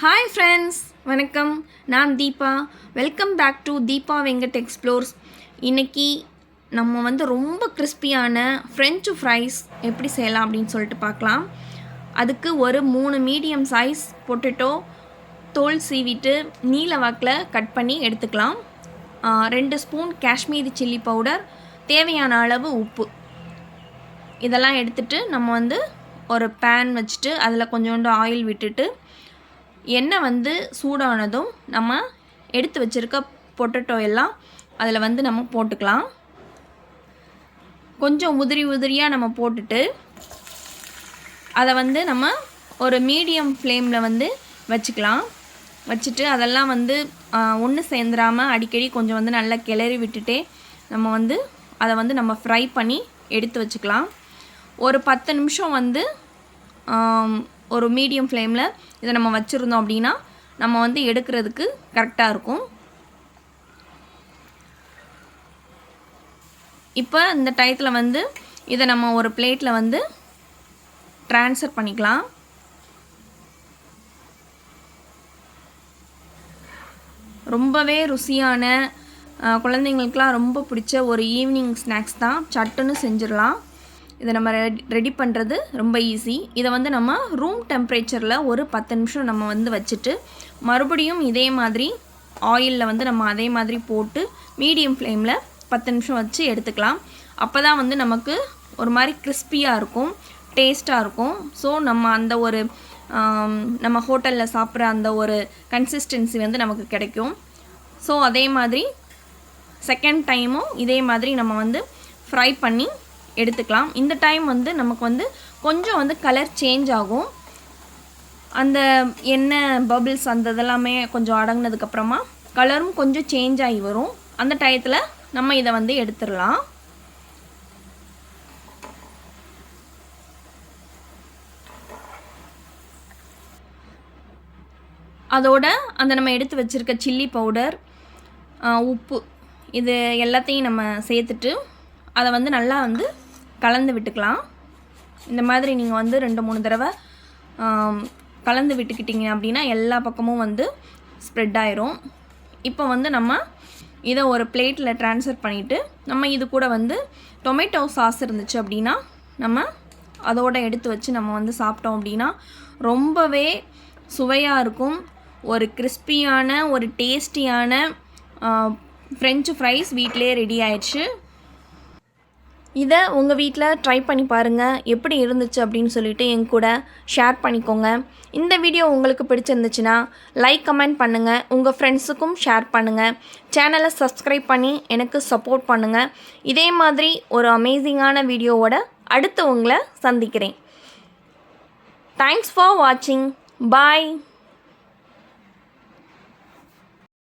Hi friends, வணக்கம். நான் Deepa. Welcome back to Deepa Venkat explores. இன்னைக்கு நம்ம ரொம்ப கிறிஸ்பியான ஃப்ரெஞ்சு ஃப்ரைஸ் எப்படி செய்யலாம் அப்படின்னு சொல்லிட்டு பார்க்கலாம். அதுக்கு ஒரு 3 மீடியம் சைஸ் பொட்டேட்டோ தோல் சீவிட்டு நீல வாக்கில் கட் பண்ணி எடுத்துக்கலாம். 2 ஸ்பூன் காஷ்மீரி சில்லி பவுடர், தேவையான அளவு உப்பு, இதெல்லாம் எடுத்துகிட்டு நம்ம ஒரு பேன் வச்சுட்டு அதில் கொஞ்சோண்டு ஆயில் விட்டுட்டு எண்ணெய் சூடானதும் நம்ம எடுத்து வச்சுருக்க பொட்டேட்டோ எல்லாம் அதில் நம்ம போட்டுக்கலாம். கொஞ்சம் உதிரியாக நம்ம போட்டுட்டு அதை நம்ம ஒரு மீடியம் ஃப்ளேமில் வச்சுக்கலாம். வச்சுட்டு அதெல்லாம் ஒன்று சேர்ந்துடாமல் அடிக்கடி கொஞ்சம் நல்லா கிளறி விட்டுட்டே நம்ம அதை நம்ம ஃப்ரை பண்ணி எடுத்து வச்சுக்கலாம். ஒரு 10 நிமிஷம் ஒரு மீடியம் ஃப்ளேமில் இதை நம்ம வச்சுருந்தோம் அப்படின்னா நம்ம எடுக்கிறதுக்கு கரெக்டாக இருக்கும். இப்போ இந்த டயத்தில் இதை நம்ம ஒரு பிளேட்டில் ட்ரான்ஸ்ஃபர் பண்ணிக்கலாம். ரொம்பவே ருசியான குழந்தைங்களுக்கெலாம் ரொம்ப பிடிச்ச ஒரு ஈவினிங் ஸ்நாக்ஸ் தான். சட்டுன்னு செஞ்சிடலாம். இதை நம்ம ரெடி பண்ணுறது ரொம்ப ஈஸி. இதை நம்ம ரூம் டெம்பரேச்சரில் ஒரு 10 நிமிஷம் நம்ம வச்சுட்டு மறுபடியும் இதே மாதிரி ஆயிலில் நம்ம அதே மாதிரி போட்டு மீடியம் ஃப்ளேமில் 10 நிமிஷம் வச்சு எடுத்துக்கலாம். அப்போ தான் நமக்கு ஒரு மாதிரி கிறிஸ்பியாக இருக்கும், டேஸ்ட்டாக இருக்கும். ஸோ நம்ம அந்த ஒரு நம்ம ஹோட்டலில் சாப்பிட்ற அந்த ஒரு கன்சிஸ்டன்சி நமக்கு கிடைக்கும். ஸோ அதே மாதிரி செகண்ட் டைமும் இதே மாதிரி நம்ம ஃப்ரை பண்ணி எடுத்துக்கலாம். இந்த டைம் நமக்கு கொஞ்சம் கலர் சேஞ்ச் ஆகும். அந்த எண்ணெய் பபிள்ஸ் அந்த இதெல்லாமே கொஞ்சம் அடங்கினதுக்கப்புறமா கலரும் கொஞ்சம் சேஞ்ச் ஆகி வரும். அந்த டயத்தில் நம்ம இதை எடுத்துடலாம். அதோட அந்த நம்ம எடுத்து வச்சுருக்க சில்லி பவுடர், உப்பு, இது எல்லாத்தையும் நம்ம சேர்த்துட்டு அதை நல்லா கலந்து விட்டுக்கலாம். இந்த மாதிரி நீங்கள் 2-3 தடவை கலந்து விட்டுக்கிட்டிங்க அப்படின்னா எல்லா பக்கமும் ஸ்ப்ரெட் ஆயிரும். இப்போ நம்ம இதை ஒரு பிளேட்டில் ட்ரான்ஸ்ஃபர் பண்ணிவிட்டு நம்ம இது கூட டொமேட்டோ சாஸ் இருந்துச்சு அப்படின்னா நம்ம அதோடு எடுத்து வச்சு நம்ம சாப்பிட்டோம் அப்படின்னா ரொம்பவே சுவையாக இருக்கும். ஒரு கிறிஸ்பியான ஒரு டேஸ்டியான ஃப்ரெஞ்சு ஃப்ரைஸ் வீட்டிலே ரெடி ஆயிடுச்சு. இதை உங்கள் வீட்டில் ட்ரை பண்ணி பாருங்கள். எப்படி இருந்துச்சு அப்படின்னு சொல்லிவிட்டு என் கூட ஷேர் பண்ணிக்கோங்க. இந்த வீடியோ உங்களுக்கு பிடிச்சிருந்துச்சுன்னா லைக், கமெண்ட் பண்ணுங்கள். உங்கள் ஃப்ரெண்ட்ஸுக்கும் ஷேர் பண்ணுங்கள். சேனலை சப்ஸ்கிரைப் பண்ணி எனக்கு சப்போர்ட் பண்ணுங்கள். இதே மாதிரி ஒரு அமேசிங்கான வீடியோவோட அடுத்து உங்களை சந்திக்கிறேன். தேங்க்ஸ் ஃபார் வாட்சிங். பாய்.